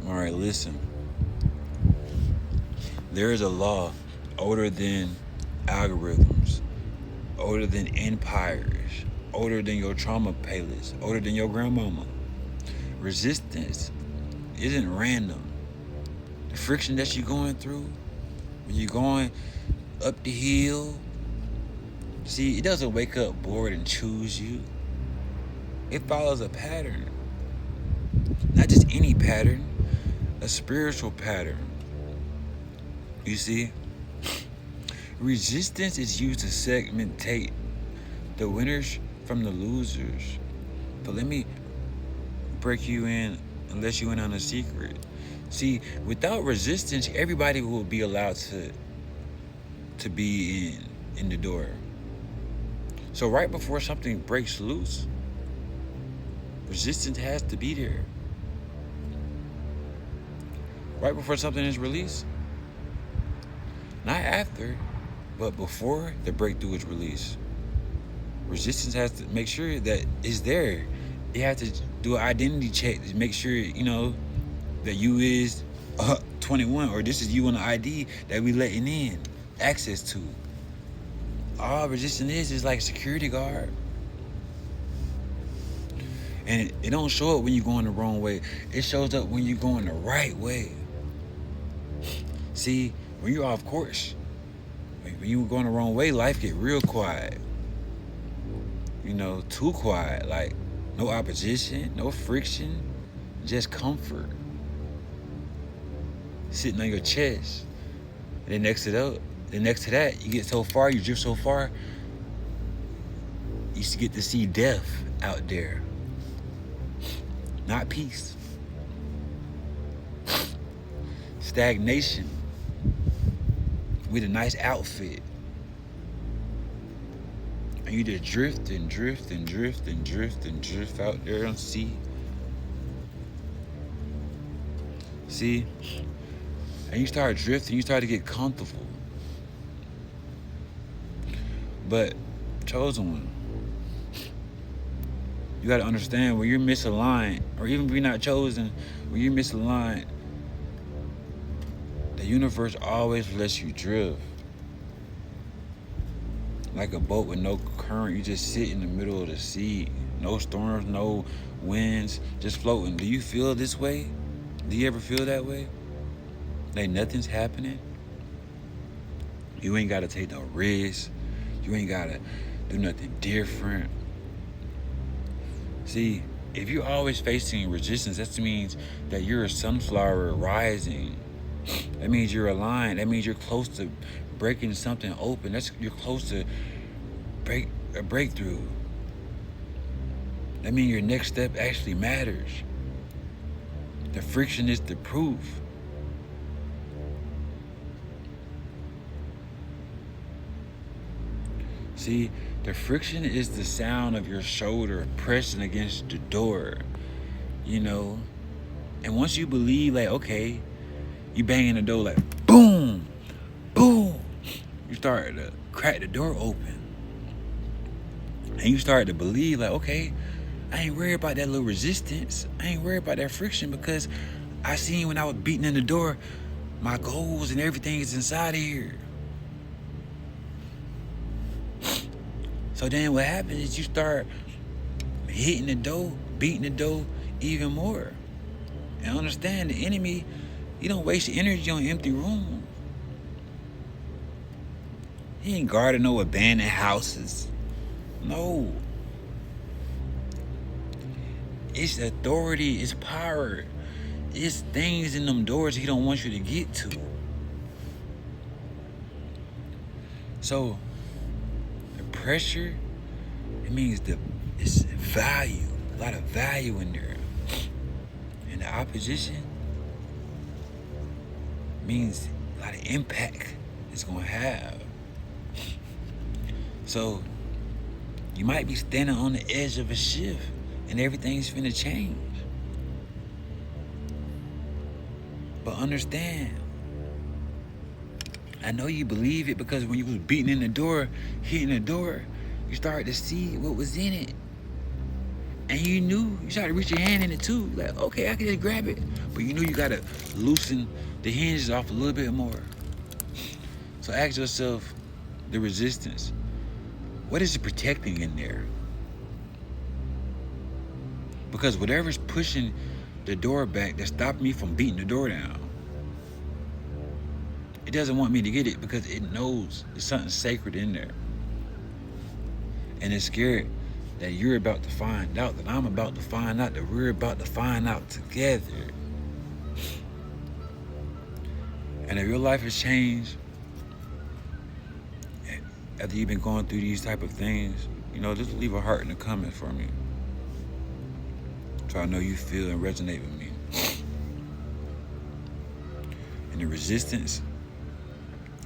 All right, listen. There is a law older than algorithms, older than empires, older than your trauma playlist, older than your grandmama. Resistance isn't random. The friction that you're going through when you're going up the hill, see, it doesn't wake up bored and choose you. It follows a pattern. Not just any pattern, a spiritual pattern. You see? Resistance is used to segmentate the winners from the losers. But let me break you in and let you in on a secret. See, without resistance, everybody will be allowed to be in the door. So right before something breaks loose, resistance has to be there. Right before something is released. Not after, but before the breakthrough is released. Resistance has to make sure that it's there. They have to do an identity check to make sure, that you is 21, or this is you on the ID that we letting in access to. All resistance is like a security guard. And it don't show up when you're going the wrong way. It shows up when you're going the right way. See, when you're off course, when you're going the wrong way, life get real quiet. Too quiet. Like, no opposition, no friction, just comfort. Sitting on your chest. And then next to that, you get so far, you drift so far, you get to see death out there. Not peace. Stagnation with a nice outfit. And you just drift and drift and drift and drift and drift out there on sea. See? And you start drifting, you start to get comfortable. But, chosen one, you got to understand, when you're misaligned, or even if you're not chosen, when you're misaligned, the universe always lets you drift. Like a boat with no current, you just sit in the middle of the sea. No storms, no winds, just floating. Do you feel this way? Do you ever feel that way? Like nothing's happening? You ain't got to take no risk. You ain't got to do nothing different. See, if you're always facing resistance, that means that you're a sunflower rising. That means you're aligned. That means you're close to breaking something open. You're close to a breakthrough. That means your next step actually matters. The friction is the proof. See, the friction is the sound of your shoulder pressing against the door, And once you believe, like, okay, you banging the door like, boom, boom. You start to crack the door open. And you start to believe, like, okay, I ain't worried about that little resistance. I ain't worried about that friction, because I seen when I was beating in the door, my goals and everything is inside of here. So then what happens is you start hitting the door, beating the door even more. And understand, the enemy, you don't waste your energy on empty rooms. He ain't guarding no abandoned houses. No. It's authority, it's power. It's things in them doors he don't want you to get to. So, the pressure, it means it's value. A lot of value in there. And the opposition means a lot of impact it's going to have. So, you might be standing on the edge of a shift and everything's finna change. But understand, I know you believe it, because when you was beating in the door, hitting the door, you started to see what was in it. And you started to reach your hand in it too. Like, okay, I can just grab it. But you gotta loosen the hinges off a little bit more. So ask yourself, the resistance, what is it protecting in there? Because whatever's pushing the door back, that's stopping me from beating the door down, it doesn't want me to get it because it knows there's something sacred in there. And it's scared that you're about to find out, that I'm about to find out, that we're about to find out together. And if your life has changed after you've been going through these type of things, just leave a heart in the comments for me, so I know you feel and resonate with me. And the resistance,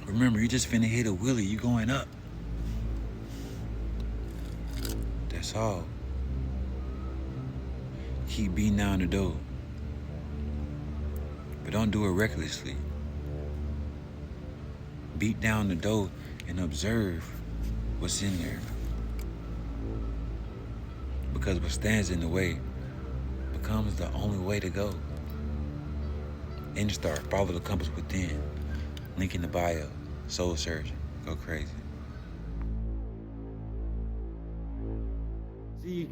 remember, you just finna hit a wheelie, you going up. That's all. Keep beating down the door, but don't do it recklessly. Beat down the door and observe what's in there. Because what stands in the way becomes the only way to go. And start, follow the compass within. Link in the bio. Soul search. Go crazy. See,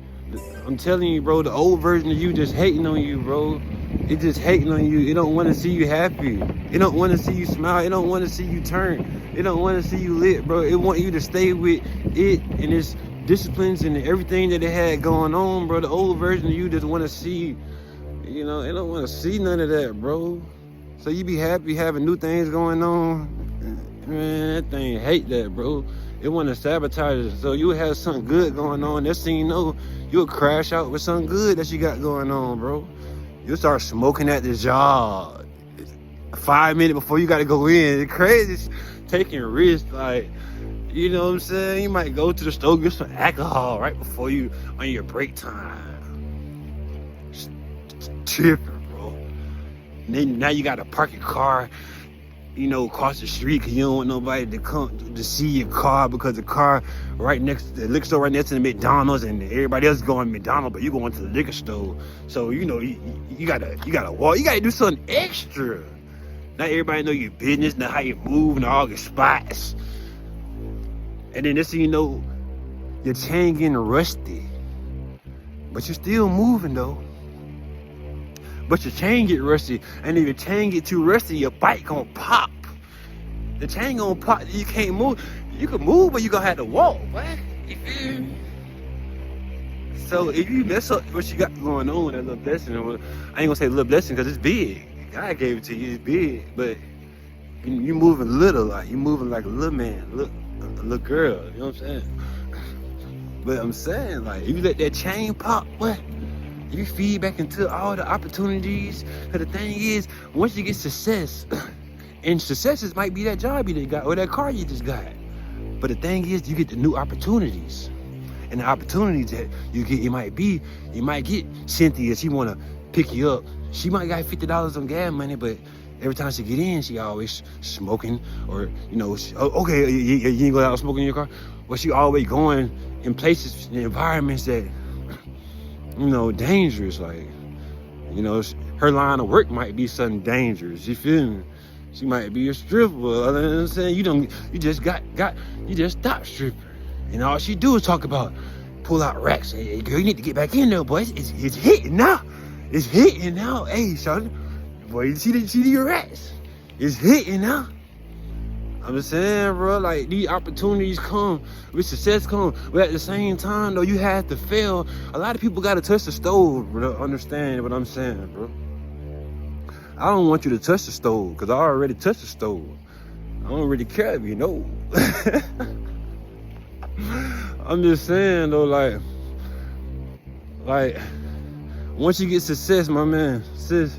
I'm telling you, bro, the old version of you just hating on you, bro. It just hating on you. It don't want to see you happy. It don't want to see you smile. It don't want to see you turn. It don't want to see you lit, bro. It want you to stay with it and its disciplines and everything that it had going on, bro. The old version of you just want to see, it don't want to see none of that, bro. So you be happy having new things going on. Man, that thing hate that, bro. It want to sabotage it. So you have something good going on. Next thing you know, you'll crash out with something good that you got going on, bro. You'll start smoking at the job 5 minutes before you got to go in. It's crazy. Taking risks, like, you know what I'm saying? You might go to the store, get some alcohol right before you on your break time. Tripping, bro. And then now you got to park your car, across the street because you don't want nobody to come to see your car, because the car right next to the liquor store, right next to the McDonald's, and everybody else going to McDonald's, but you going to the liquor store. So you gotta walk. You gotta do something extra. Not everybody know your business, know how you move, and all your spots. And then next thing you know, your chain getting rusty, but you're still moving though. But your chain get rusty, and if your chain get too rusty, your bike gonna pop. The chain gonna pop, you can't move. You can move, but you gonna have to walk, right? You feel me? So if you mess up what you got going on, that little blessing, I ain't gonna say little blessing because it's big. God gave it to you, it's big, but you moving little, like you moving like a little man, a little girl, you know what I'm saying? But I'm saying, like, if you let that chain pop, what? You feed back into all the opportunities. Because the thing is, once you get success, and successes might be that job you just got or that car you just got. But the thing is, you get the new opportunities. And the opportunities that you get, you might get Cynthia, she want to pick you up. She might got $50 on gas money, but every time she get in, she always smoking, or, okay, you ain't go out smoking in your car. But she always going in places, in environments that, dangerous, like, her line of work might be something dangerous, you feel me? She might be a stripper, you know what I'm saying? You just stopped stripping. And all she do is talk about, pull out racks. Hey, girl, you need to get back in there, boy. It's hitting now. It's hitting now. Hey, shawty, boy, you see your racks. It's hitting now. I'm just saying, bro, like, these opportunities come, with success come, but at the same time, though, you have to fail. A lot of people got to touch the stove, bro, understand what I'm saying, bro. I don't want you to touch the stove, because I already touched the stove. I don't really care if you know. I'm just saying, though, like, once you get success, my man, sis,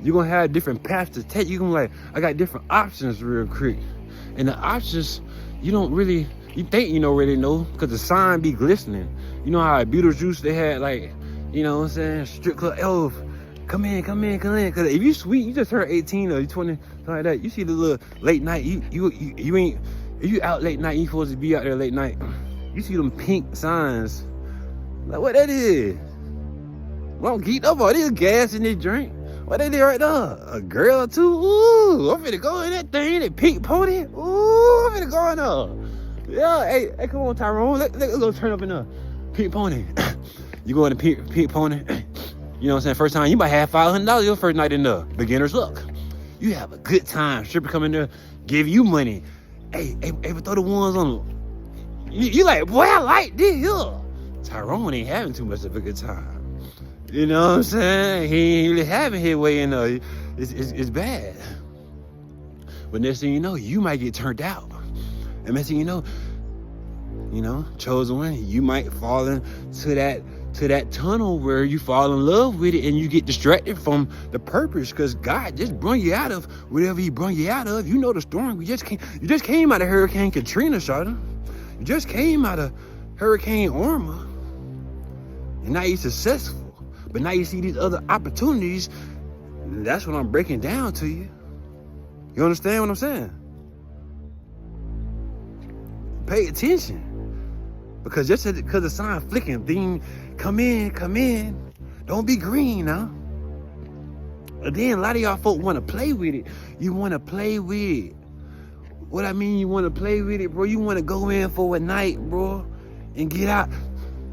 you're going to have different paths to take. You're going to I got different options real quick. And the options, you think you don't really know, because the sign be glistening. You know how at Beetlejuice, they had, you know what I'm saying, strip club, elf, come in. Because if you sweet, you just turned 18 or you 20, something like that. You see the little late night, you ain't, if you out late night, you supposed to be out there late night. You see them pink signs, Like, what that is? Well, I'm geeked up all this gas in this drink. What that is right there? A girl or two? Ooh, I'm finna go in that thing, that pink pony. Ooh, I'm finna go in there. Yeah, hey, come on, Tyrone. Let's go turn up in the pink pony. You go in the pink pony. You know what I'm saying? First time, you might have $500 your first night in the beginner's luck. You have a good time. Stripper come in there, give you money. Hey, throw the ones on them. You like, boy, I like this here. Tyrone ain't having too much of a good time. You know what I'm saying? He ain't really having his way in there. It's bad. But next thing you know, you might get turned out. And next thing you know, chosen one, you might fall into that tunnel where you fall in love with it and you get distracted from the purpose, because God just brought you out of whatever he brought you out of. You know the storm. You just came out of Hurricane Katrina, Shawty. You just came out of Hurricane Irma. And now you're successful. But now you see these other opportunities. That's what I'm breaking down to you. You understand what I'm saying? Pay attention. Because just because the sign flicking, then come in. Don't be green now. And then a lot of y'all folk want to play with it. You want to play with it. What I mean, you want to play with it, bro. You want to go in for a night, bro, and get out.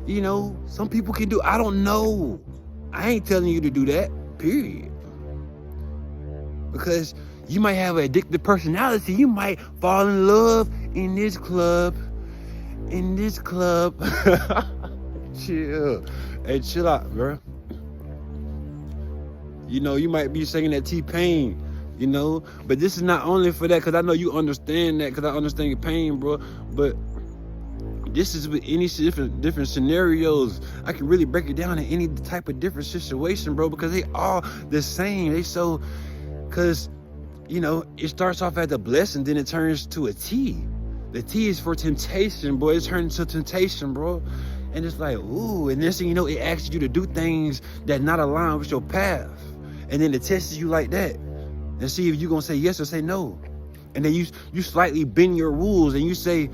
You know, some people can do, I don't know. I ain't telling you to do that, period. Because you might have an addictive personality. You might fall in love in this club. Chill. Hey, chill out, bro. You know, you might be singing that T-Pain, you know, but this is not only for that, because I know you understand that, because I understand your pain, bro, but this is with any different scenarios. I can really break it down in any type of different situation, bro, because they all the same. They so, because, you know, it starts off as a blessing, then it turns to a T. The T is for temptation, boy. It turns into temptation, bro. And it's like, ooh, and next thing you know, it asks you to do things that not align with your path. And then it tests you like that. And see if you're going to say yes or say no. And then you slightly bend your rules and you say,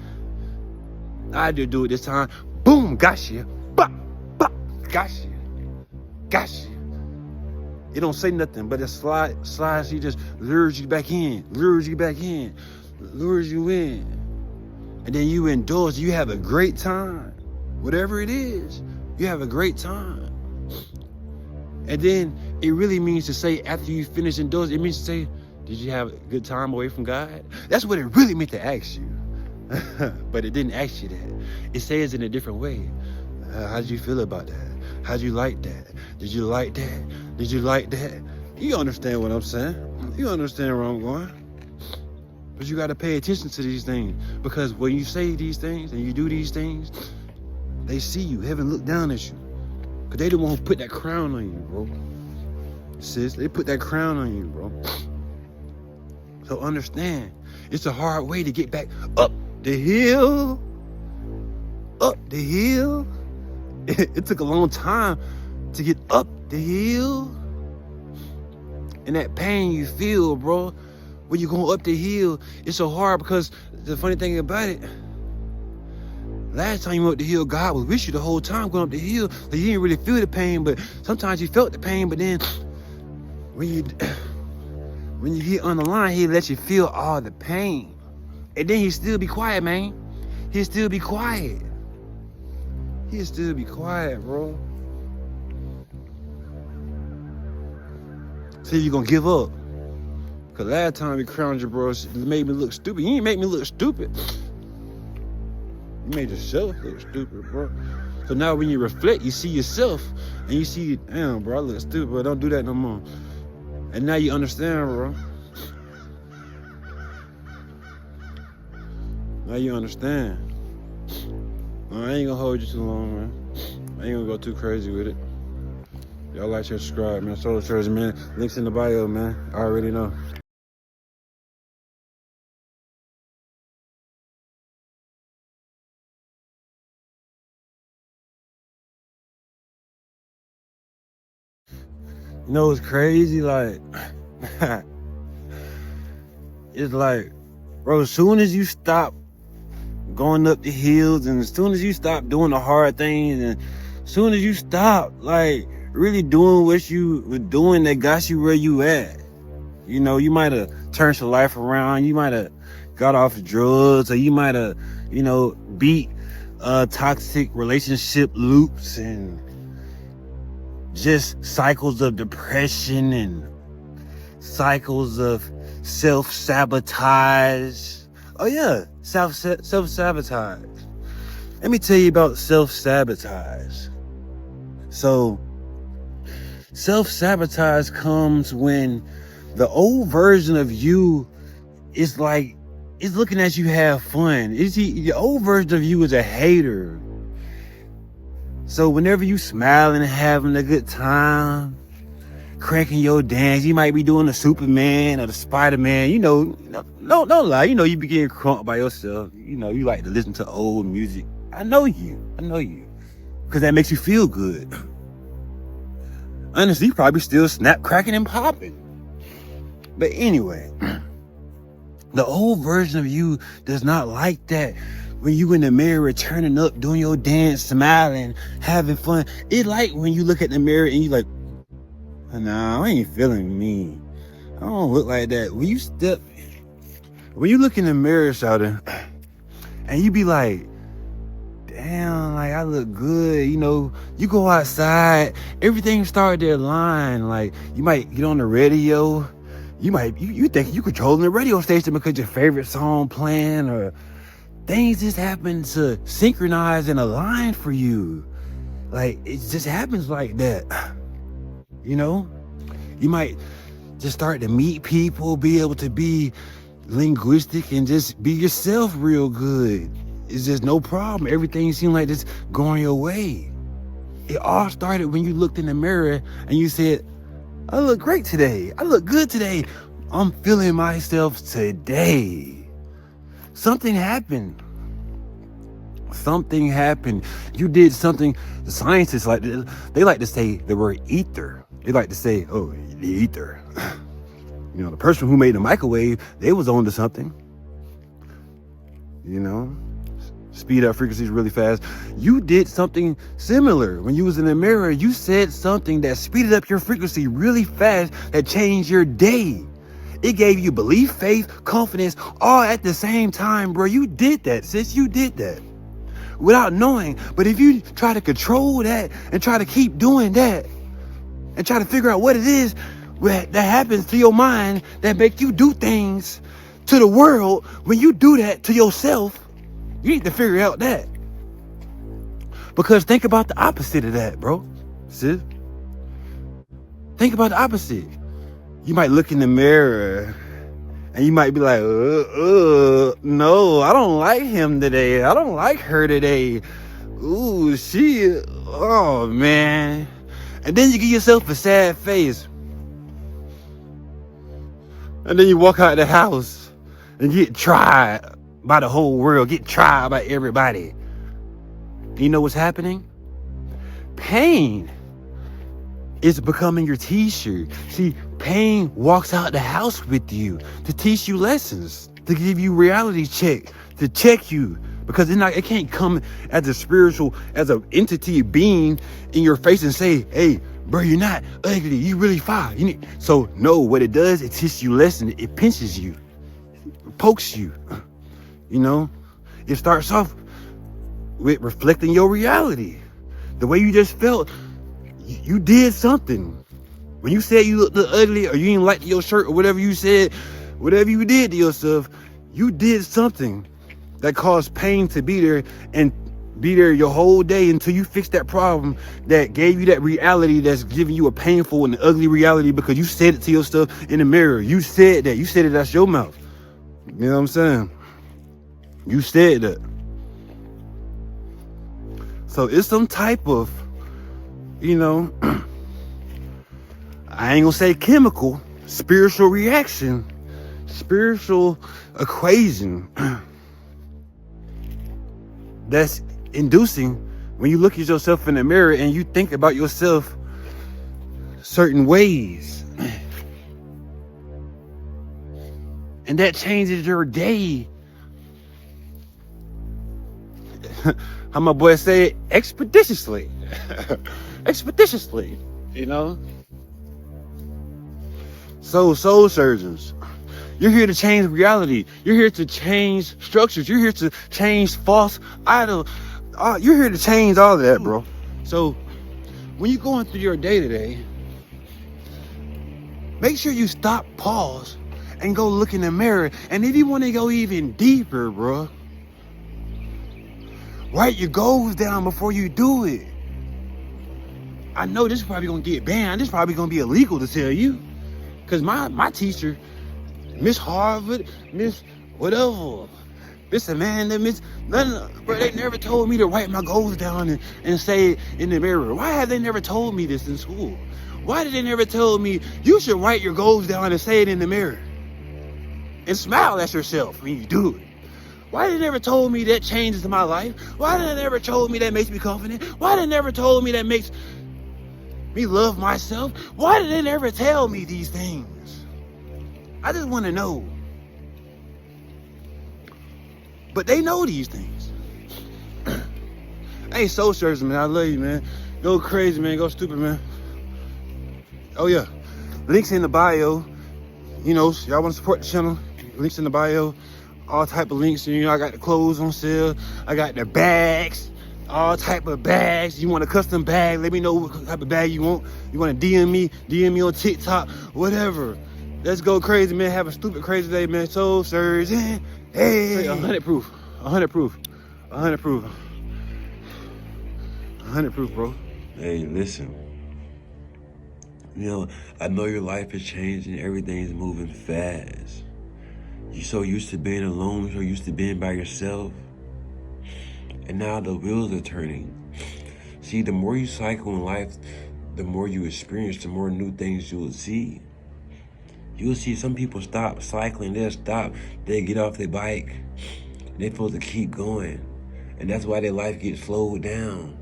I did do it this time. Boom, got you. Bop, bop, got you. Got you. It don't say nothing, but it slides, he just lures you back in, lures you in. And then you indulge, you have a great time. Whatever it is, you have a great time. And then it really means to say, after you finish indulging, it means to say, did you have a good time away from God? That's what it really meant to ask you. But it didn't ask you that. It says in a different way. How did you feel about that? How'd you like that? Did you like that? Did you like that? You understand what I'm saying. You understand where I'm going. But you got to pay attention to these things. Because when you say these things and you do these things, they see you. Heaven look down at you. Because they the one who put that crown on you, bro. Sis, they put that crown on you, bro. So understand, it's a hard way to get back up the hill. Up the hill. It took a long time to get up the hill. And that pain you feel, bro, when you're going up the hill, it's so hard, because the funny thing about it, last time you went up the hill, God was with you the whole time going up the hill. So you didn't really feel the pain, but sometimes you felt the pain. But then when you get on the line, he lets you feel all the pain. And then he still be quiet, man. He'll still be quiet. He'll still be quiet, bro. So you gonna give up. Cause last time you crowned you, bro, it made me look stupid. You ain't make me look stupid. You made yourself look stupid, bro. So now when you reflect, you see yourself and you see, damn, bro, I look stupid, bro. Don't do that no more. And now you understand, bro. Now you understand. I ain't gonna hold you too long, man. I ain't gonna go too crazy with it. Y'all like, share, subscribe, man. Solar Treasure, man. Links in the bio, man. I already know. You know what's crazy? Like, it's like, bro, as soon as you stop going up the hills and as soon as you stop doing the hard things and Soon as you stop, like, really doing what you were doing that got you where you at. You know, you might have turned your life around. You might have got off drugs, or you might have, beat toxic relationship loops and just cycles of depression and cycles of self-sabotage. Oh yeah, self-sabotage. Let me tell you about self-sabotage. So, self-sabotage comes when the old version of you is like, it's looking at you have fun. The old version of you is a hater. So whenever you smiling and having a good time, cranking your dance, you might be doing the Superman or the Spider-Man, don't lie, you be getting crunk by yourself. You like to listen to old music. I know you. Because that makes you feel good. Honestly, you probably still snap, cracking, and popping. But anyway, the old version of you does not like that. When you in the mirror, turning up, doing your dance, smiling, having fun. It like when you look at the mirror and you like, nah, I ain't feeling me. I don't look like that. When you look in the mirror, shouting, and you be like, damn, like I look good. You go outside, everything started to align. Like you might get on the radio. You think you controlling the radio station because your favorite song playing, or things just happen to synchronize and align for you. Like it just happens like that. You might just start to meet people, be able to be linguistic and just be yourself real good. It's just no problem. Everything seemed like it's going your way. It all started when you looked in the mirror and you said, I look great today. I look good today. I'm feeling myself today. Something happened. You did something. The scientists they like to say the word ether. They like to say, oh, the ether. The person who made the microwave, they was on to something. Speed up frequencies really fast. You did something similar. When you was in the mirror, you said something that speeded up your frequency really fast, that changed your day. It gave you belief, faith, confidence, all at the same time, bro. You did that, sis. You did that without knowing. But if you try to control that and try to keep doing that and try to figure out what it is that happens to your mind that make you do things to the world, when you do that to yourself, you need to figure out that. Because think about the opposite of that, bro. Sis. Think about the opposite. You might look in the mirror and you might be like, no, I don't like him today. I don't like her today. Ooh, oh man. And then you give yourself a sad face. And then you walk out of the house and get tried by the whole world, get tried by everybody. You know what's happening? Pain is becoming your t-shirt. See, pain walks out the house with you to teach you lessons, to give you reality check, to check you. Because it can't come as as an entity being in your face and say, hey, bro, you're not ugly, you really fine. So no, what it does, it teaches you lessons, it pinches you, it pokes you. It starts off with reflecting your reality. The way you just felt, you did something. When you said you looked ugly or you didn't like your shirt or whatever you said, whatever you did to yourself, you did something that caused pain to be there and be there your whole day until you fix that problem that gave you that reality that's giving you a painful and ugly reality because you said it to yourself in the mirror. You said that. You said it out your mouth. You know what I'm saying? You said that. So it's some type of, I ain't gonna say chemical, spiritual reaction, spiritual equation that's inducing when you look at yourself in the mirror and you think about yourself certain ways. And that changes your day. How my boy say it, expeditiously. expeditiously, you know. So soul surgeons, you're here to change reality. You're here to change structures. You're here to change false idol. You're here to change all of that, bro. So when you're going through your day to day, make sure you stop, pause, and go look in the mirror. And if you want to go even deeper, bro, write your goals down before you do it. I know this is probably gonna get banned. This is probably gonna be illegal to tell you, cause my teacher, Miss Harvard, Miss whatever, Miss Amanda, Miss none, bro, they never told me to write my goals down and say it in the mirror. Why have they never told me this in school? Why did they never tell me you should write your goals down and say it in the mirror and smile at yourself when you do it? Why did they never told me that changes my life? Why did they never told me that makes me confident? Why did they never told me that makes me love myself? Why did they never tell me these things? I just want to know. But they know these things. Hey, soul searchers, man, I love you, man. Go crazy, man. Go stupid, man. Oh yeah, links in the bio. You know, y'all want to support the channel? Links in the bio. All type of links. You know, I got the clothes on sale. I got the bags. All type of bags. You want a custom bag? Let me know what type of bag you want. You want to DM me on TikTok, whatever. Let's go crazy, man. Have a stupid crazy day, man. Soul surgeon. Hey, 100 proof. 100 proof. 100 proof. 100 proof, bro. Hey, listen. You know, I know your life is changing. Everything's moving fast. You're so used to being alone. You're so used to being by yourself. And now the wheels are turning. See, the more you cycle in life, the more you experience, the more new things you will see. You'll see some people stop cycling. They'll stop. They get off their bike. They're supposed to keep going. And that's why their life gets slowed down.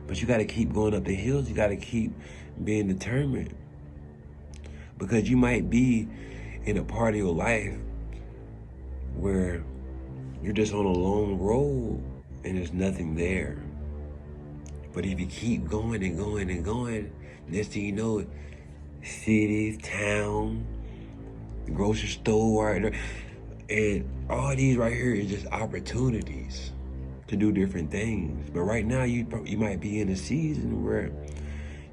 But you got to keep going up the hills. You got to keep being determined. Because you might be in a part of your life where you're just on a long road and there's nothing there. But if you keep going and going and going, next thing you know, cities, town, the grocery store, right there, and all these right here is just opportunities to do different things. But right now, you might be in a season where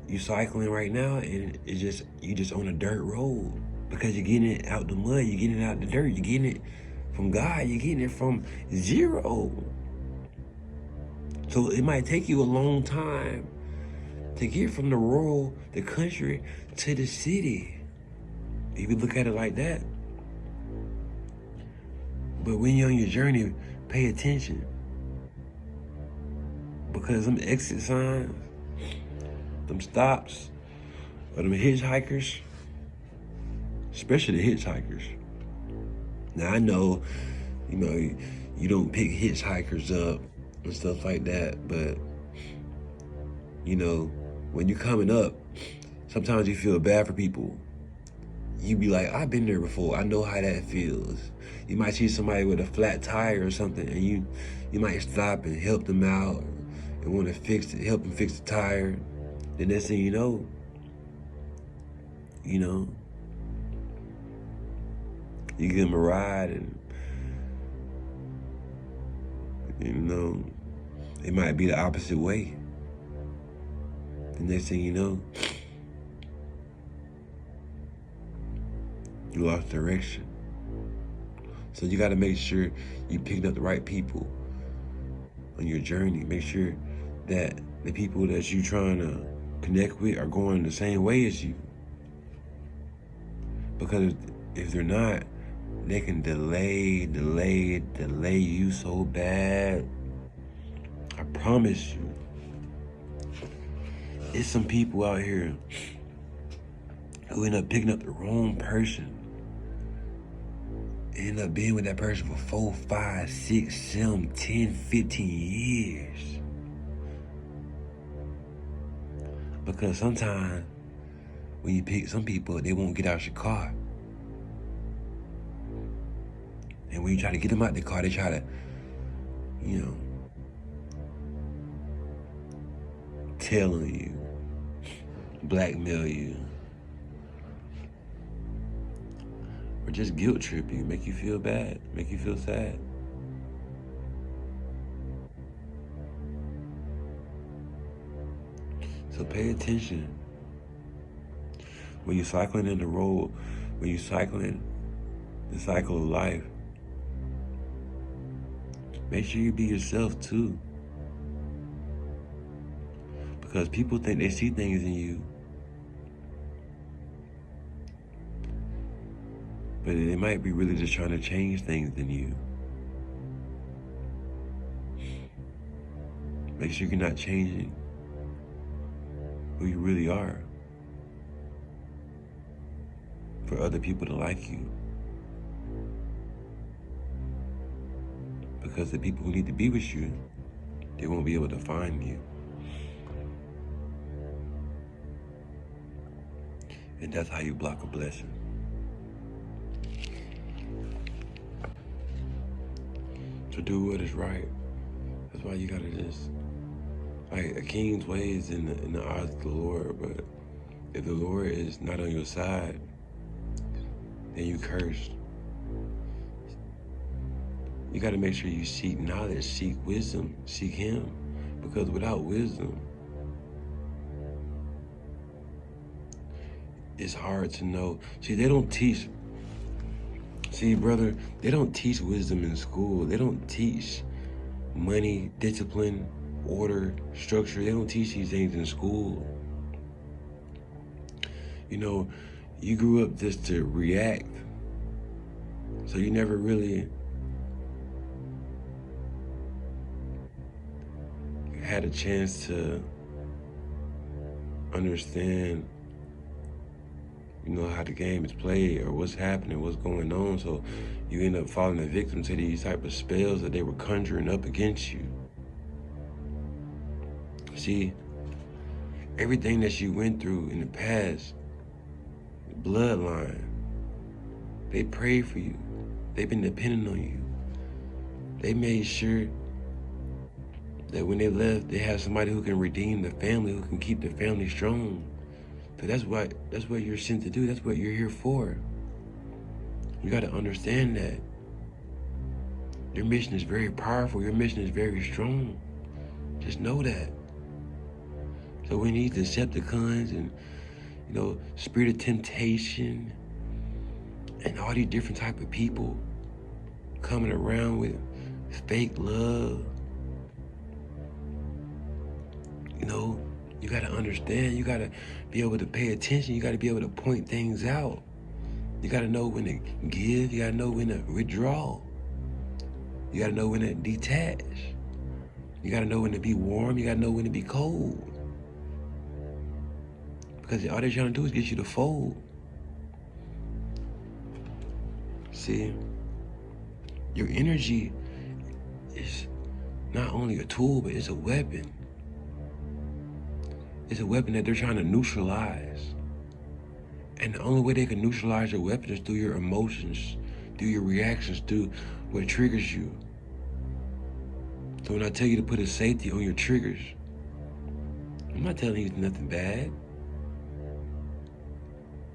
you're cycling right now, and you just on a dirt road because you're getting it out the mud, you're getting it out the dirt, you're getting it from God, you're getting it from zero. So it might take you a long time to get from the country, to the city. If you look at it like that. But when you're on your journey, pay attention. Because them exit signs, them stops, or them hitchhikers, especially the hitchhikers. Now I know, you don't pick hitchhikers up and stuff like that, but when you're coming up, sometimes you feel bad for people. You be like, I've been there before. I know how that feels. You might see somebody with a flat tire or something, and you might stop and help them out and want to help them fix the tire. The next thing you know, you give them a ride, and it might be the opposite way. The next thing you know, you lost direction. So you got to make sure you picked up the right people on your journey. Make sure that the people that you're trying to connect with are going the same way as you. Because if they're not, they can delay you so bad. I promise you. It's some people out here who end up picking up the wrong person. End up being with that person for 4, 5, 6, 7, 10, 15 years. Because sometimes when you pick some people, they won't get out your car. And when you try to get them out the car, they try to, tell on you, blackmail you, or just guilt trip you, make you feel bad, make you feel sad. So pay attention. When you're cycling in the road, when you're cycling the cycle of life, make sure you be yourself too. Because people think they see things in you, but they might be really just trying to change things in you. Make sure you're not changing who you really are for other people to like you. Because the people who need to be with you, they won't be able to find you. And that's how you block a blessing. So do what is right. That's why you gotta just, like, a king's way is in the eyes of the Lord, but if the Lord is not on your side, then you cursed. You gotta make sure you seek knowledge, seek wisdom, seek Him, because without wisdom, it's hard to know. See, they don't teach. See, brother, they don't teach wisdom in school. They don't teach money, discipline, order, structure. They don't teach these things in school. You know, you grew up just to react. So you never really had a chance to understand, you know, how the game is played or what's happening, what's going on. So you end up falling a victim to these type of spells that they were conjuring up against you. See, everything that you went through in the past, the bloodline, they prayed for you. They've been dependent on you. They made sure that when they left, they have somebody who can redeem the family, who can keep the family strong. But that's what you're sent to do. That's what you're here for. You got to understand that. Your mission is very powerful. Your mission is very strong. Just know that. So when these Decepticons and, you know, spirit of temptation and all these different type of people coming around with fake love, you know, you got to understand. You got to be able to pay attention. You got to be able to point things out. You got to know when to give. You got to know when to withdraw. You got to know when to detach. You got to know when to be warm. You got to know when to be cold. Because all they're trying to do is get you to fold. See, your energy is not only a tool, but it's a weapon. It's a weapon that they're trying to neutralize. And the only way they can neutralize your weapon is through your emotions, through your reactions, through what triggers you. So when I tell you to put a safety on your triggers, I'm not telling you it's nothing bad.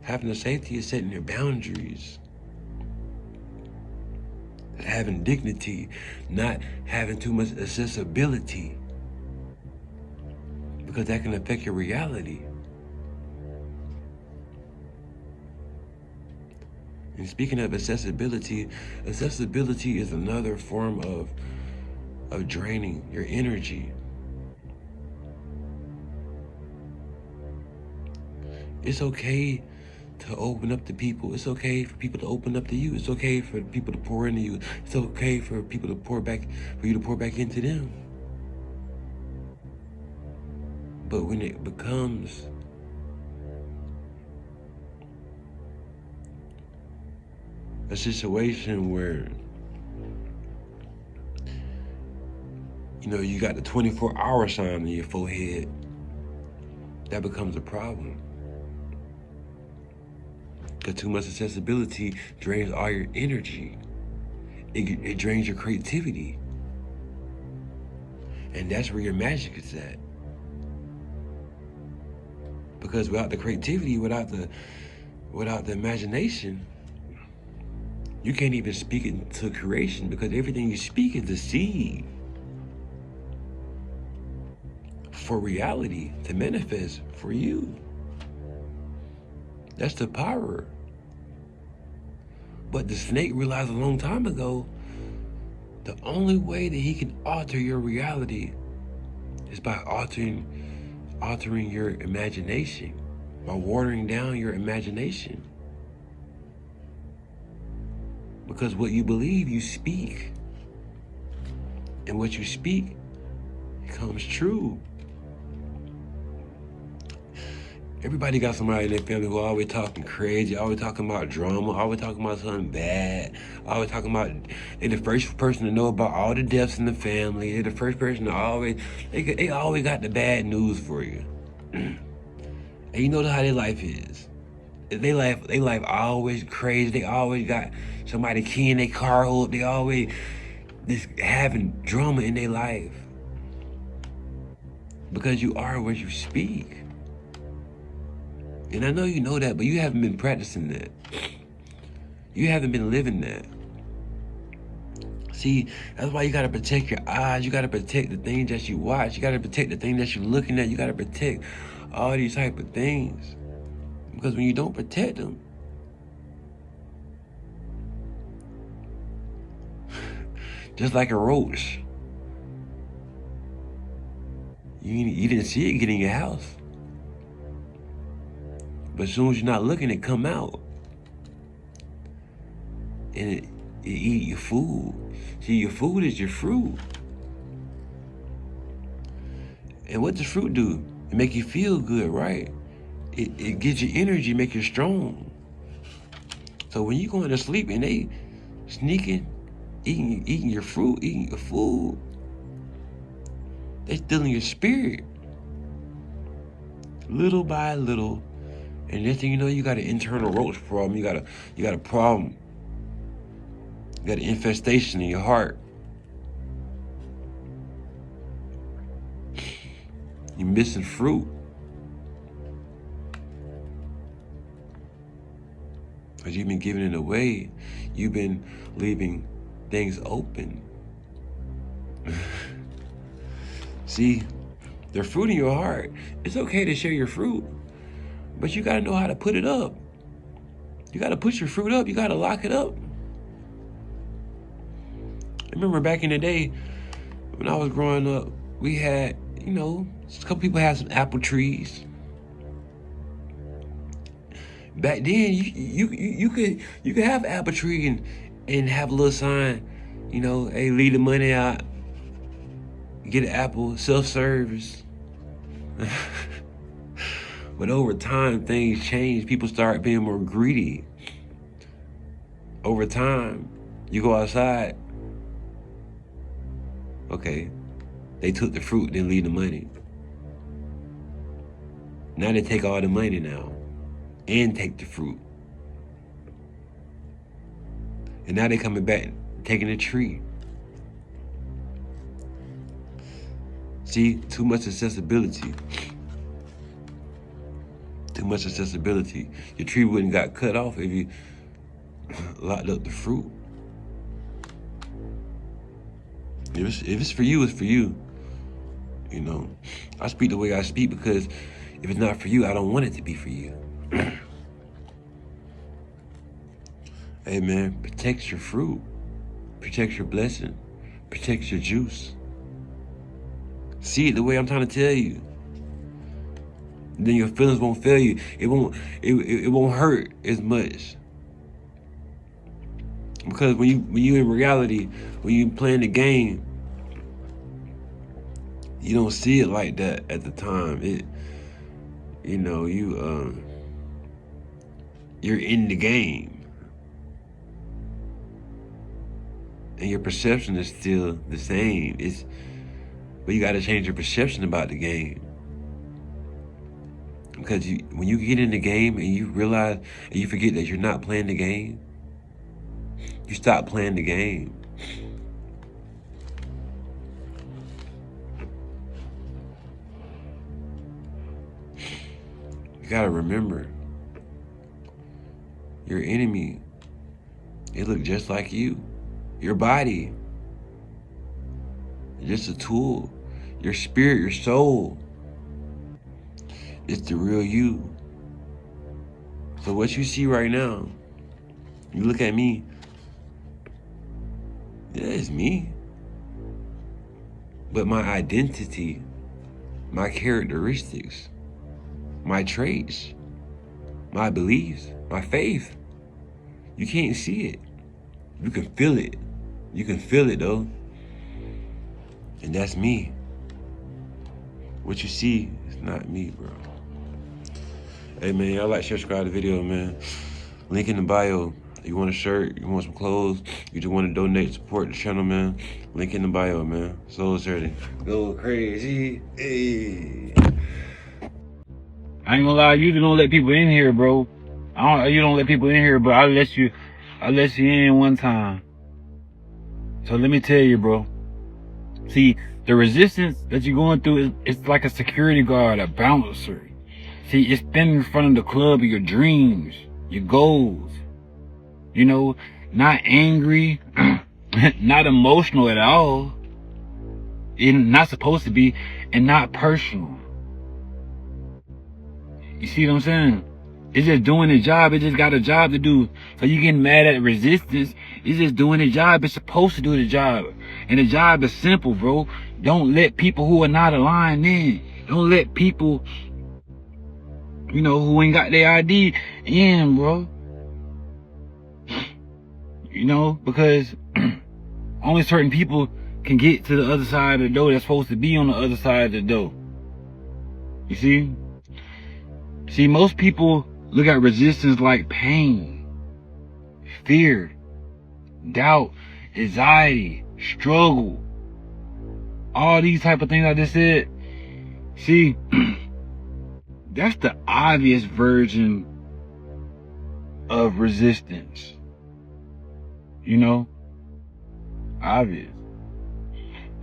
Having a safety is setting your boundaries. Having dignity, not having too much accessibility. Because that can affect your reality. And speaking of accessibility is another form of draining your energy. It's okay to open up to people. It's okay for people to open up to you. It's okay for people to pour into you. It's okay for people to pour back, for you to pour back into them. But when it becomes a situation where, you know, you got the 24-hour sign on your forehead, that becomes a problem. Because too much accessibility drains all your energy. It drains your creativity. And that's where your magic is at. Because without the creativity, without the imagination, you can't even speak it into creation, because everything you speak is the seed for reality to manifest for you. That's the power. But the snake realized a long time ago, the only way that he can alter your reality is by altering your imagination, by watering down your imagination. Because what you believe, you speak. And what you speak comes true. Everybody got somebody in their family who always talking crazy, always talking about drama, always talking about something bad, always talking about, they're the first person to know about all the deaths in the family. They're the first person to always, they always got the bad news for you. And you know how their life is. They life always crazy. They always got somebody keying their car up. They always just having drama in their life. Because you are what you speak. And I know you know that, but you haven't been practicing that. You haven't been living that. See, that's why you gotta protect your eyes. You gotta protect the things that you watch. You gotta protect the things that you're looking at. You gotta protect all these type of things. Because when you don't protect them, just like a roach, you didn't see it get in your house. But as soon as you're not looking, it come out. And it eat your food. See, your food is your fruit. And what does fruit do? It make you feel good, right? It gives you energy, make you strong. So when you going to sleep and they sneaking, eating your fruit, eating your food, they stealing your spirit. Little by little. And next thing you know, you got an internal roach problem. You got a problem. You got an infestation in your heart. You're missing fruit. Because you've been giving it away. You've been leaving things open. See, the fruit in your heart, it's okay to share your fruit. But you gotta know how to put it up. You gotta put your fruit up. You gotta lock it up. I remember back in the day, when I was growing up, we had, a couple people had some apple trees. Back then, you could have an apple tree and have a little sign, hey, leave the money out, get an apple, self-service. But over time, things change. People start being more greedy. Over time, you go outside. Okay, they took the fruit, then leave the money. Now they take all the money now and take the fruit. And now they coming back, taking the tree. See, too much accessibility. Too much accessibility. Your tree wouldn't got cut off if you locked up the fruit. If it's for you, it's for you. I speak the way I speak because if it's not for you, I don't want it to be for you. Hey man, protect your fruit. Protect your blessing. Protect your juice. See it the way I'm trying to tell you. Then your feelings won't fail you. It won't hurt as much. Because when you in reality, when you playing the game, you don't see it like that at the time. You're in the game. And your perception is still the same. But you gotta change your perception about the game. Because when you get in the game and you realize and you forget that you're not playing the game, you stop playing the game. gotta remember, your enemy, it look just like you. Your body, just a tool. Your spirit, your soul, it's the real you. So what you see right now, you look at me, that is me. But my identity, my characteristics, my traits, my beliefs, my faith, you can't see it. You can feel it. You can feel it though. And that's me. What you see is not me, bro. Hey man, y'all like, share, subscribe to the video, man. Link in the bio. You want a shirt, you want some clothes, you just want to donate, support the channel, man. Link in the bio, man. Soul Searching. Go crazy. Hey. I ain't gonna lie, you don't let people in here, bro. You don't let people in here, but I let you in one time. So let me tell you, bro. See, the resistance that you're going through it's like a security guard, a bouncer. See, it's standing in front of the club of your dreams, your goals. You know, not angry, not emotional at all. It's not supposed to be, and not personal. You see what I'm saying? It's just doing the job. It just got a job to do. So you getting mad at resistance. It's just doing the job. It's supposed to do the job. And the job is simple, bro. Don't let people who are not aligned in. Don't let people, you know, who ain't got their ID in, bro. You know, because only certain people can get to the other side of the door that's supposed to be on the other side of the door. You see? See, most people look at resistance like pain, fear, doubt, anxiety, struggle. All these type of things I just said. See, that's the obvious version of resistance. You know? Obvious.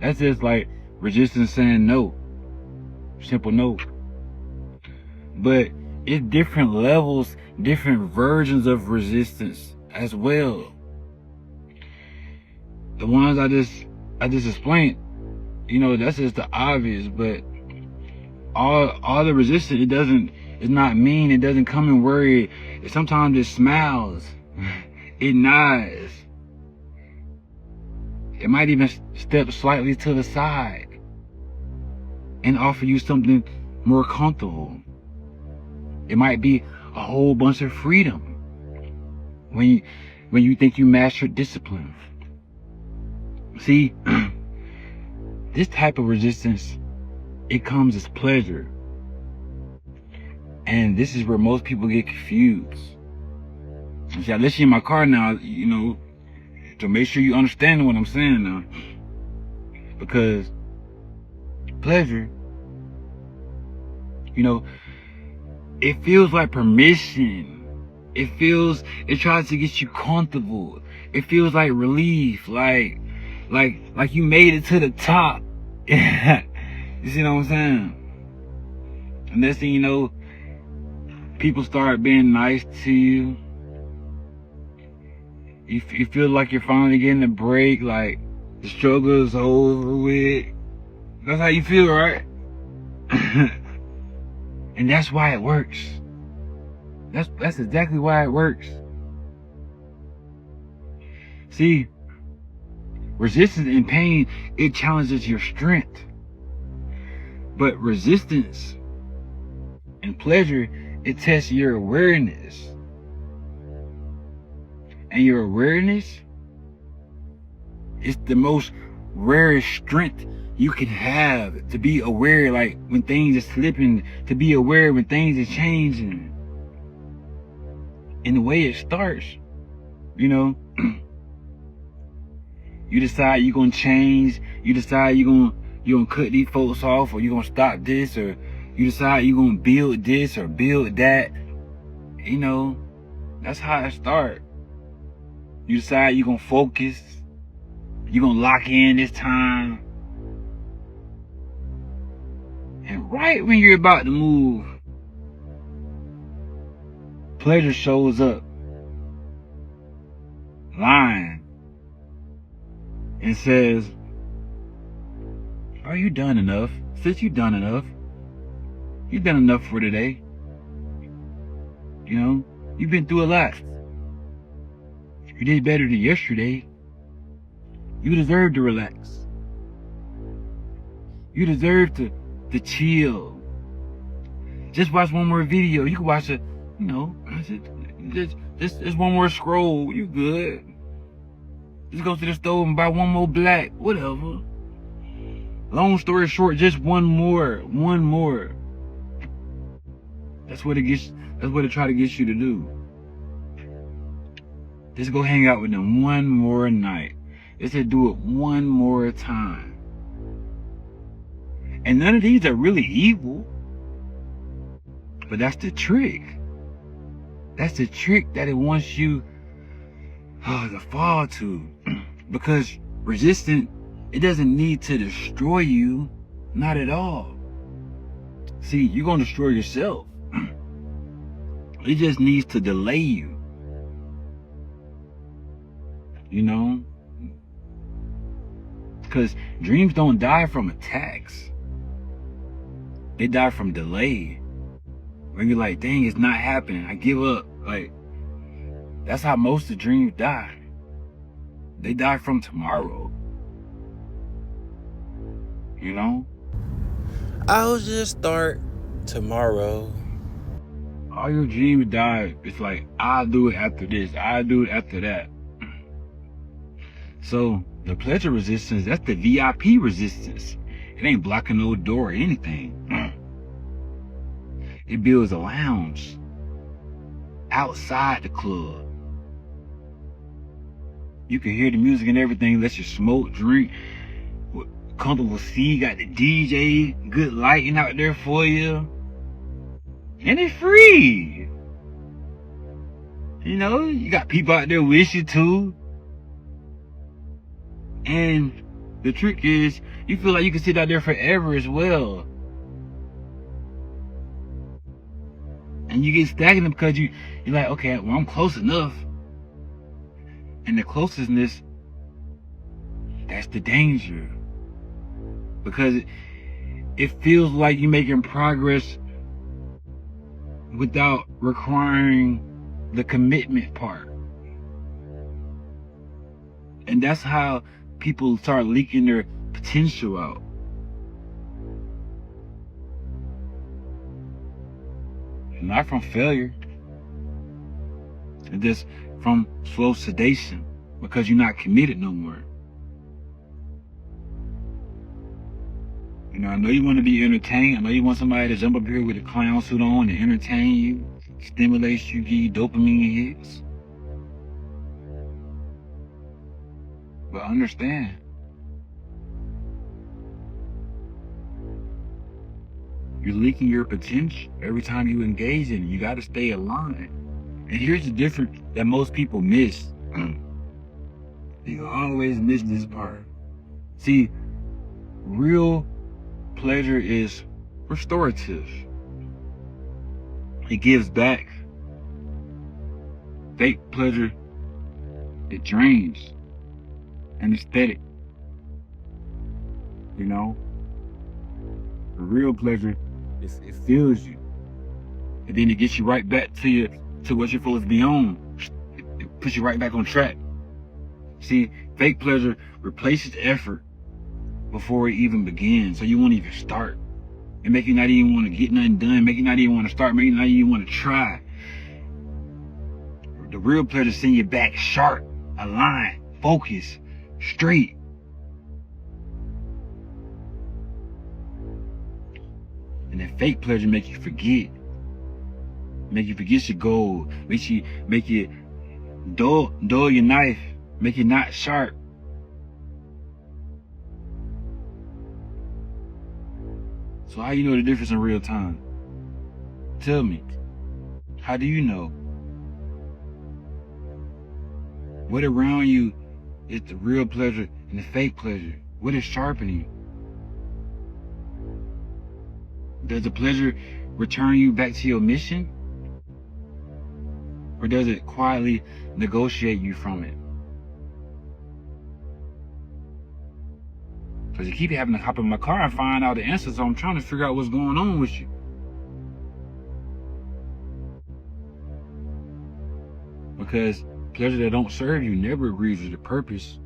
That's just like resistance saying no. Simple no. But it's different levels, different versions of resistance as well. The ones I just explained, you know, that's just the obvious, but all the resistance, it's not mean, it doesn't come in worry. Sometimes it smiles, it nods. It might even step slightly to the side and offer you something more comfortable. It might be a whole bunch of freedom when you think you mastered discipline. See, this type of resistance, it comes as pleasure. And this is where most people get confused. See, I let you in my car now, you know, to make sure you understand what I'm saying now. Because pleasure, you know, it feels like permission. It tries to get you comfortable. It feels like relief, like you made it to the top. You see what I'm saying? And next thing you know, people start being nice to you. You feel like you're finally getting a break, like the struggle is over with. That's how you feel, right? And that's why it works. That's exactly why it works. See, resistance and pain, it challenges your strength. But resistance and pleasure, it tests your awareness. And your awareness is the most rarest strength you can have, to be aware, like when things are slipping, to be aware when things are changing. And the way it starts, you know, you decide you're gonna change, you decide you're gonna cut these folks off, or you're gonna stop this, or you decide you're gonna build this or build that. You know, that's how it starts. You decide you're gonna focus, you're gonna lock in this time. And right when you're about to move, pleasure shows up lying and says, "Are you done enough? Sis, you done enough. You've done enough for today. You know, you've been through a lot. You did better than yesterday. You deserve to relax. You deserve to chill. Just watch one more video. You can watch it, you know, just one more scroll. You good. Just go to the store and buy one more black, whatever. Long story short, just one more. That's what it try to get you to do. Just go hang out with them one more night. They said do it one more time. And none of these are really evil. But that's the trick. That's the trick that it wants you to fall to. Because resistance, it doesn't need to destroy you. Not at all. See, you're going to destroy yourself. It just needs to delay you. You know? Because dreams don't die from attacks. They die from delay. When you're like, dang, it's not happening. I give up. Like, that's how most of the dreams die. They die from tomorrow. You know? I'll just start tomorrow. All your dreams die. It's like, I'll do it after this. I'll do it after that. So, the pleasure resistance, that's the VIP resistance. It ain't blocking no door or anything. It builds a lounge outside the club. You can hear the music and everything. Let you smoke, drink, comfortable seat. Got the DJ, good lighting out there for you, and it's free. You know, you got people out there with you too. And the trick is, you feel like you can sit out there forever as well. And you get stagnant because you're like, okay, well, I'm close enough. And the closeness, that's the danger. Because it feels like you're making progress without requiring the commitment part. And that's how people start leaking their potential out. Not from failure. It's just from slow sedation, because you're not committed no more. You know, I know you want to be entertained. I know you want somebody to jump up here with a clown suit on and entertain you, stimulate you, give you dopamine hits. But understand, you're leaking your potential every time you engage in it. You got to stay aligned. And here's the difference that most people miss. You always miss this part. See, real pleasure is restorative. It gives back. Fake pleasure, it drains. And aesthetic. You know? The real pleasure, it fills you. And then it gets you right back to what you're supposed to be on. It puts you right back on track. See, fake pleasure replaces effort before it even begins. So you won't even start. It make you not even want to get nothing done. Make you not even want to start. Make you not even want to try. The real pleasure send you back sharp, aligned, focused, straight. And that fake pleasure make you forget. Make you forget your goal. Make you dull your knife. Make it not sharp. So how you know the difference in real time? Tell me. How do you know? What around you is the real pleasure and the fake pleasure? What is sharpening? Does the pleasure return you back to your mission? Or does it quietly negotiate you from it? Because you keep having to hop in my car and find out the answer, so I'm trying to figure out what's going on with you. Because pleasure that don't serve you never agrees with the purpose.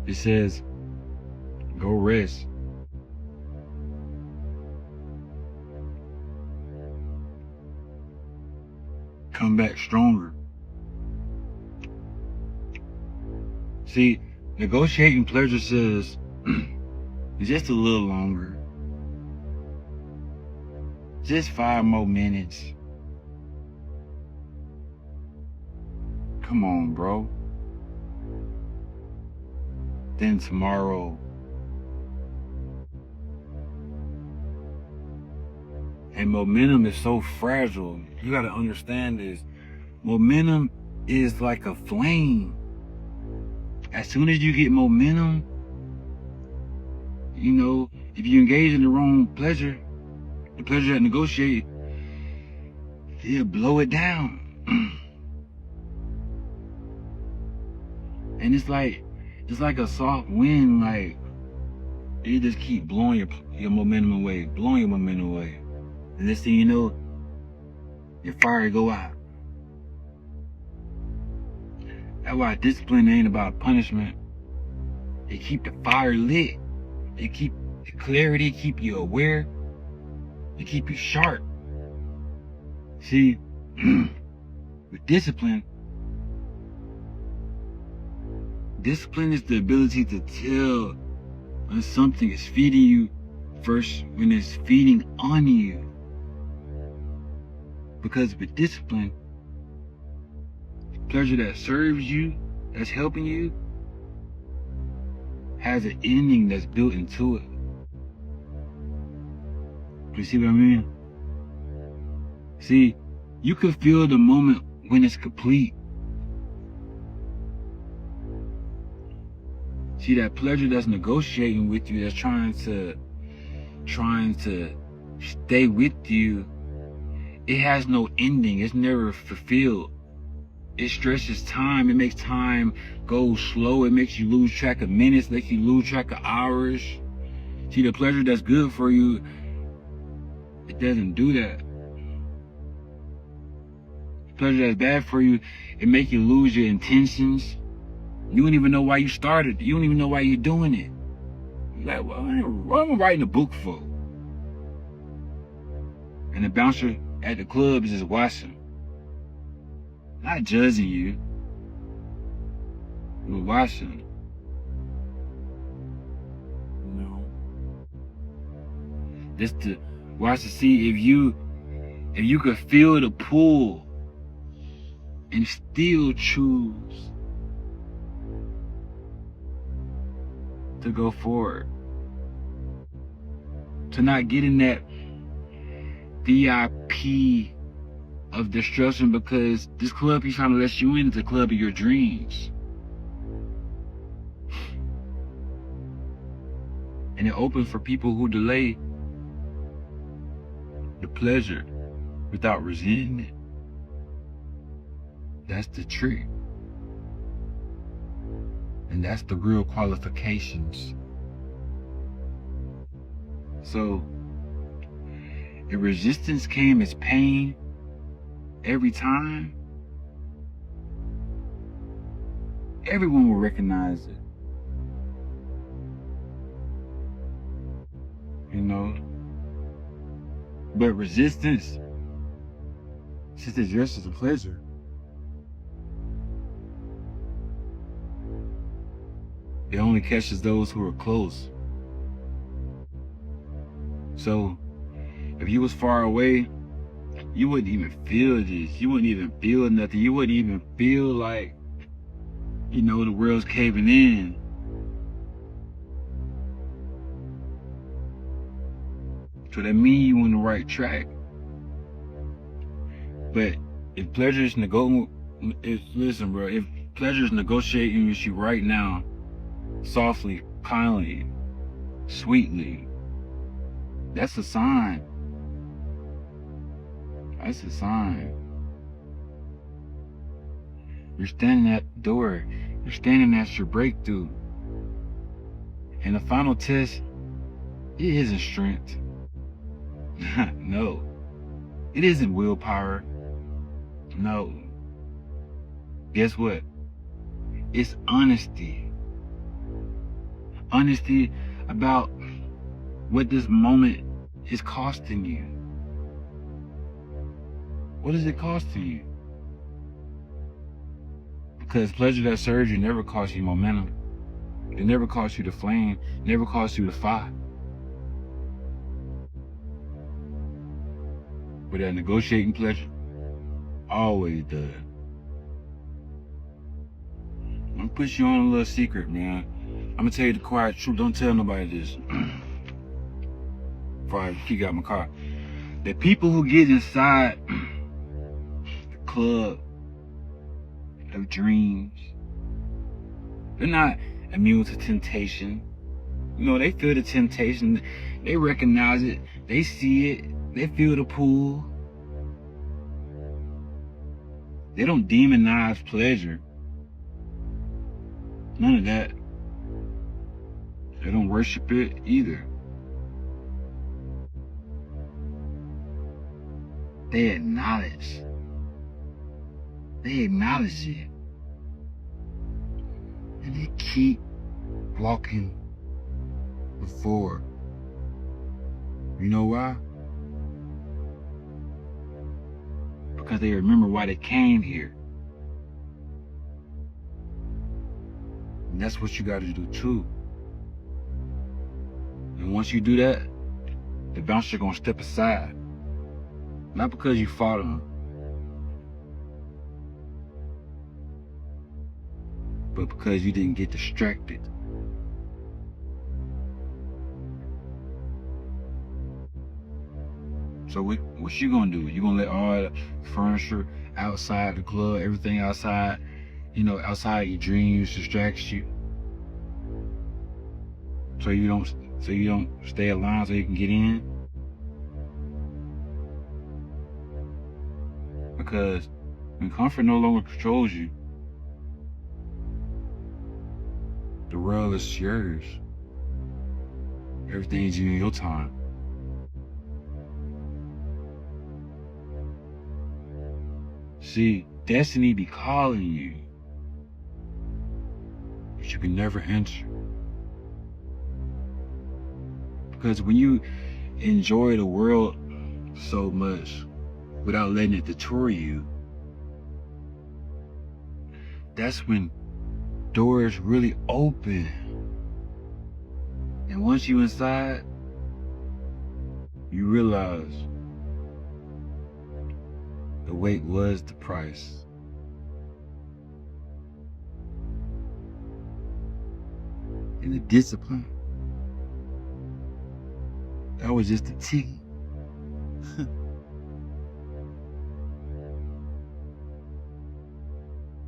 It says, go rest. Come back stronger. See, negotiating pleasure says, just a little longer. Just 5 more minutes. Come on, bro. Then tomorrow. And momentum is so fragile. You gotta understand this. Momentum is like a flame. As soon as you get momentum, you know, if you engage in the wrong pleasure, the pleasure that negotiate, it'll blow it down. And it's like a soft wind, like it just keep blowing your momentum away, blowing your momentum away. And next thing you know, your fire go out. That's why discipline ain't about punishment. It keep the fire lit. It keep the clarity, keep you aware. It keep you sharp. See, with discipline is the ability to tell when something is feeding you versus when it's feeding on you. Because with discipline, pleasure that serves you, that's helping you, has an ending that's built into it. You see what I mean? See, you can feel the moment when it's complete. See, that pleasure that's negotiating with you, that's trying to stay with you, it has no ending. It's never fulfilled. It stretches time. It makes time go slow. It makes you lose track of minutes, makes you lose track of hours. See, the pleasure that's good for you, it doesn't do that. The pleasure that's bad for you, it makes you lose your intentions. You don't even know why you started. You don't even know why you're doing it. You're like, well, what am I writing a book for? And the bouncer at the club is just watching. Not judging you. We're watching. You know? Just to watch to see if you could feel the pull and still choose to go forward. To not get in that VIP of destruction, because this club he's trying to let you in is the club of your dreams. And it opens for people who delay the pleasure without resenting it. That's the trick. And that's the real qualifications. So, if resistance came as pain every time, everyone will recognize it. You know? But resistance, since it's just as a pleasure, it only catches those who are close. So, if you was far away, you wouldn't even feel this. You wouldn't even feel nothing. You wouldn't even feel like, you know, the world's caving in. So that means you on the right track. But if pleasure is listen, bro, if pleasure is negotiating with you right now, softly, kindly, sweetly, That's a sign. That's a sign. You're standing at the door. You're standing at your breakthrough. And the final test, it isn't strength. No. It isn't willpower. No. Guess what? It's honesty. Honesty about what this moment is costing you. What is it costing you? Because pleasure that serves you never costs you momentum. It never costs you the flame. It never costs you the fire. But that negotiating pleasure always does. I'm gonna put you on a little secret, man. I'm gonna tell you the quiet truth. Don't tell nobody this. Before I kick out my car. The people who get inside the club of dreams, they're not immune to temptation. You know, they feel the temptation. They recognize it. They see it. They feel the pull. They don't demonize pleasure. None of that. They don't worship it either. They acknowledge. They acknowledge it. And they keep walking before. You know why? Because they remember why they came here. And that's what you gotta do too. And once you do that, the bouncer gonna step aside. Not because you fought him, but because you didn't get distracted. So what you gonna do? You gonna let all the furniture outside the club, everything outside, outside your dreams distracts you? So you don't stay aligned so you can get in? Because when comfort no longer controls you, the world is yours. Everything's in your time. See, destiny be calling you, but you can never enter. Because when you enjoy the world so much without letting it deter you, that's when doors really open. And once you inside, you realize the wait was the price. And the discipline, that was just a ticket.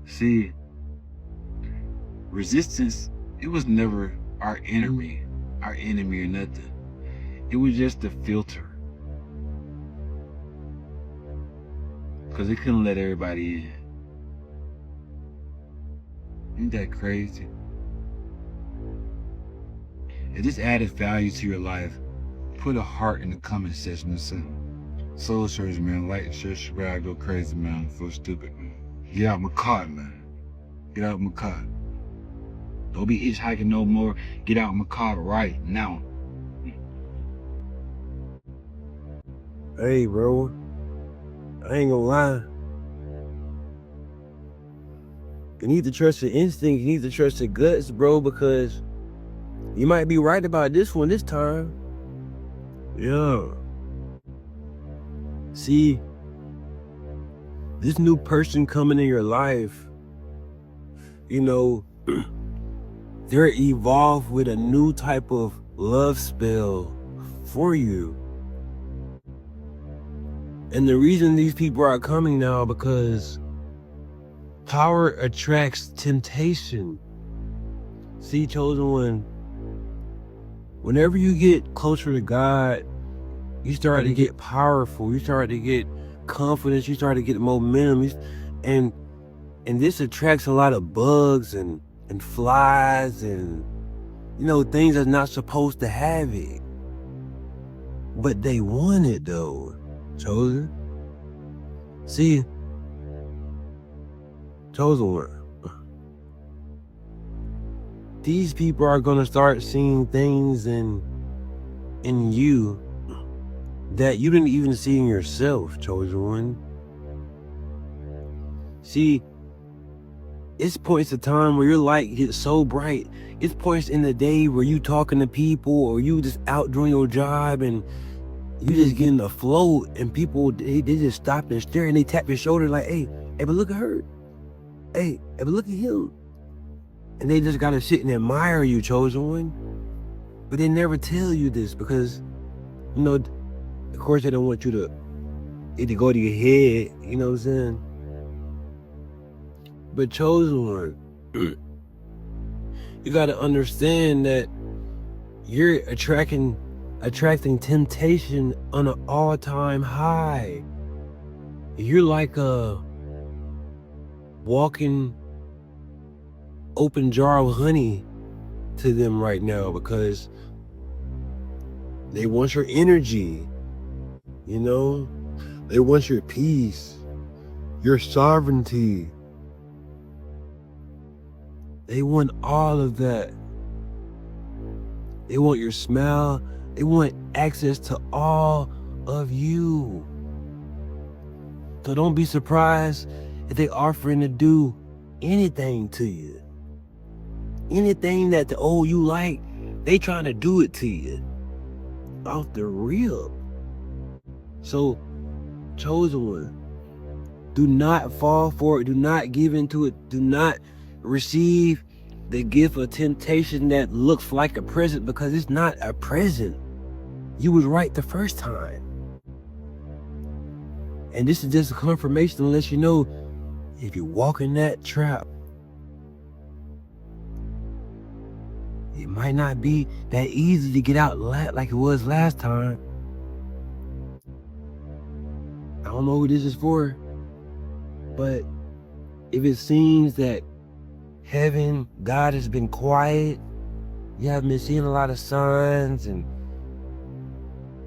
See, resistance, it was never our enemy or nothing. It was just a filter. Because it couldn't let everybody in. Ain't that crazy? If this added value to your life, put a heart in the comment section and say, Soul Search, man, like, share, subscribe, go crazy, man. I feel stupid, man. Get out my car, man. Get out my car. Don't be hitchhiking no more. Get out my car right now. Hey, bro. I ain't gonna lie. You need to trust your instinct. You need to trust your guts, bro, because you might be right about this one this time. Yeah. See, this new person coming in your life, they're evolved with a new type of love spell for you. And the reason these people are coming now, because power attracts temptation. See, chosen one, whenever you get closer to God, You start to get powerful. You start to get confidence. You start to get momentum. And this attracts a lot of bugs and flies and, things that's not supposed to have it. But they want it though, Chosen. See, Chosen one. These people are gonna start seeing things in you that you didn't even see in yourself, Chosen one. See, it's points of time where your light gets so bright. It's points in the day where you talking to people or you just out doing your job and you just getting the flow, and people, they just stop and stare and they tap your shoulder like, hey, but look at her. Hey, but look at him. And they just gotta sit and admire you, Chosen one. But they never tell you this because, of course they don't want you to go to your head, you know what I'm saying? But Chosen one, you gotta understand that you're attracting temptation on an all-time high. You're like a walking open jar of honey to them right now because they want your energy, They want your peace, your sovereignty. They want all of that. They want your smile. They want access to all of you. So don't be surprised if they offering to do anything to you. Anything that you like, they trying to do it to you. Off the real. So, Chosen one, do not fall for it. Do not give into it. Do not receive the gift of temptation that looks like a present, because it's not a present. You was right the first time. And this is just a confirmation to let you know, if you walk in that trap, it might not be that easy to get out like it was last time. I don't know who this is for, but if it seems that heaven, God has been quiet, you haven't been seeing a lot of signs, and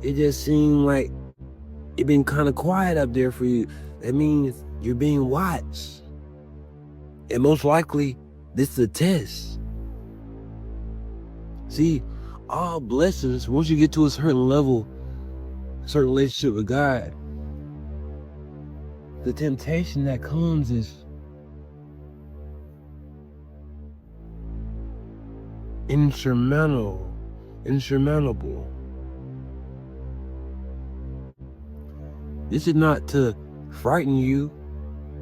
it just seemed like it been kind of quiet up there for you, that means you're being watched. And most likely, this is a test. See, all blessings, once you get to a certain level, a certain relationship with God, the temptation that comes is insurmountable. This is not to frighten you.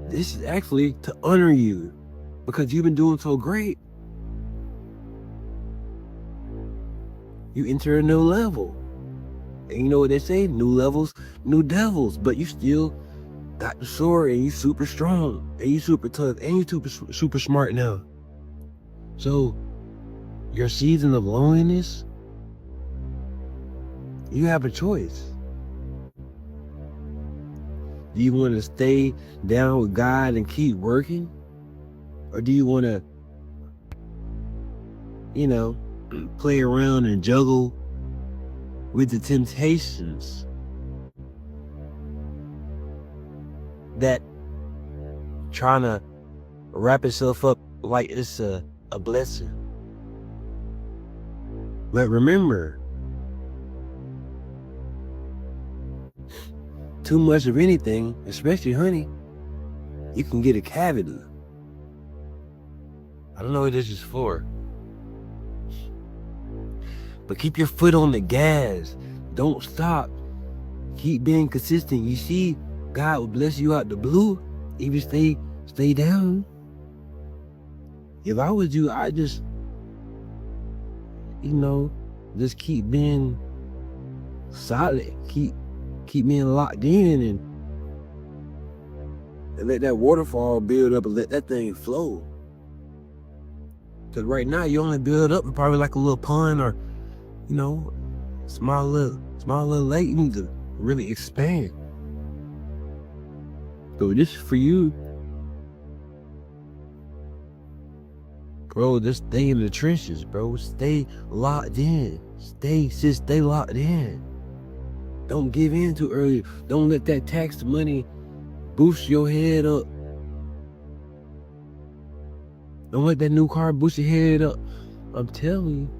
This is actually to honor you, because you've been doing so great. You enter a new level. And you know what they say? New levels, new devils. But you still got the sword, and you super strong, and you super tough, and you super smart now. So your season of loneliness, you have a choice. Do you want to stay down with God and keep working? Or do you want to, play around and juggle with the temptations that trying to wrap itself up like it's a blessing? But remember, too much of anything, especially honey, you can get a cavity. I don't know what this is for. But keep your foot on the gas. Don't stop. Keep being consistent. You see, God will bless you out the blue if you stay down. If I was you, I'd just, just keep being solid. Keep being locked in and let that waterfall build up and let that thing flow. Because right now you only build up probably like a little pond or, small little Small little lake, you need to really expand. So this is for you. Bro, just stay in the trenches, bro. Stay locked in. Stay locked in. Don't give in too early. Don't let that tax money boost your head up. Don't let that new car boost your head up. I'm telling you,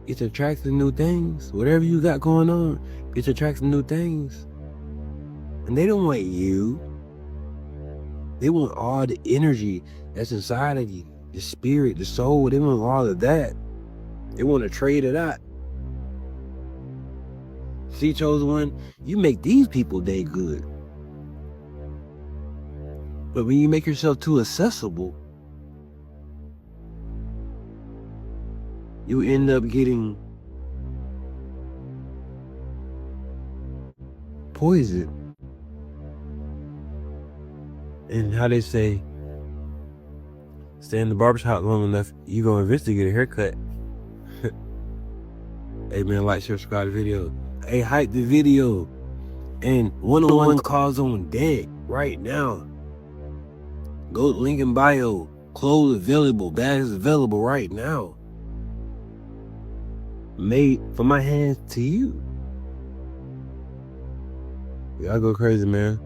it's attracting new things. Whatever you got going on, it's attracting new things. And they don't want you. They want all the energy that's inside of you. The spirit, the soul, they want all of that. They want to trade it out. See, chosen one, you make these people day good. But when you make yourself too accessible, you end up getting poisoned. And how they say, stay in the barbershop long enough, you gonna eventually get a haircut. Hey man, like, share, subscribe to the video. Hey, hype the video. And one-on-one calls on deck right now. Go to link in bio. Clothes available, bags available right now. Made from my hands to you. Y'all go crazy, man.